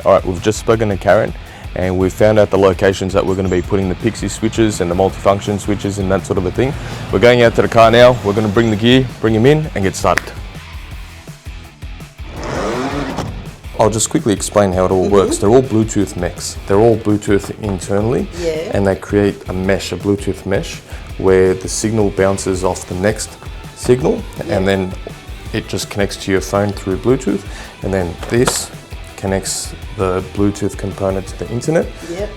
All right, we've just spoken to Karen and we've found out the locations that we're going to be putting the Pixie switches and the multifunction switches and that sort of a thing. We're going out to the car now, we're going to bring the gear, bring them in and get started. I'll just quickly explain how it all works. They're all Bluetooth mechs. They're all Bluetooth internally, and they create a mesh, a Bluetooth mesh, where the signal bounces off the next signal, and then it just connects to your phone through Bluetooth, and then this connects the Bluetooth component to the internet,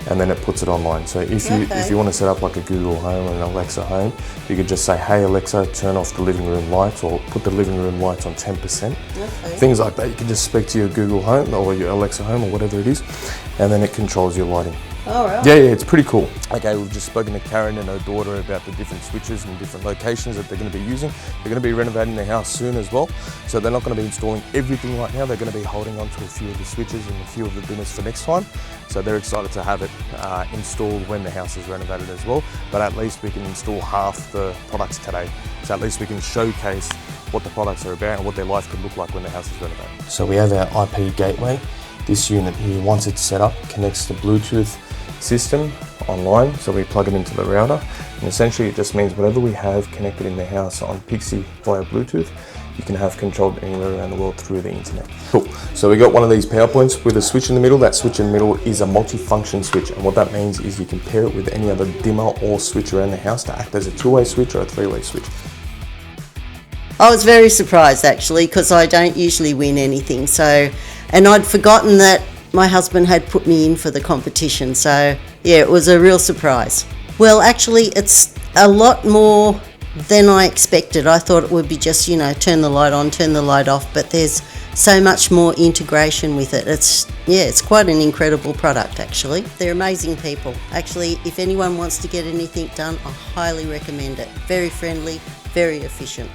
and then it puts it online. So if you want to set up like a Google Home or an Alexa Home, you could just say, hey Alexa, turn off the living room lights, or put the living room lights on 10%. Things like that. You can just speak to your Google Home or your Alexa Home or whatever it is, and then it controls your lighting. All right. Yeah, it's pretty cool. Okay, we've just spoken to Karen and her daughter about the different switches and different locations that they're going to be using. They're going to be renovating their house soon as well, so they're not going to be installing everything right now. They're going to be holding on to a few of the switches and a few of the dimmers for next time. So they're excited to have it installed when the house is renovated as well. But at least we can install half the products today. So at least we can showcase what the products are about and what their life could look like when the house is renovated. So we have our IP gateway. This unit here, once it's set up, connects to Bluetooth system online, so we plug it into the router, and essentially it just means whatever we have connected in the house on Pixie via Bluetooth, you can have controlled anywhere around the world through the internet. Cool. So we got one of these power points with a switch in the middle. That switch in the middle is a multi-function switch, and what that means is you can pair it with any other dimmer or switch around the house to act as a two-way switch or a three-way switch. I was very surprised actually, because I don't usually win anything, and I'd forgotten that my husband had put me in for the competition, so yeah, it was a real surprise. Well, actually it's a lot more than I expected. I thought it would be just, turn the light on, turn the light off, but there's so much more integration with it. It's quite an incredible product actually. They're amazing people. Actually, if anyone wants to get anything done, I highly recommend it. Very friendly, very efficient.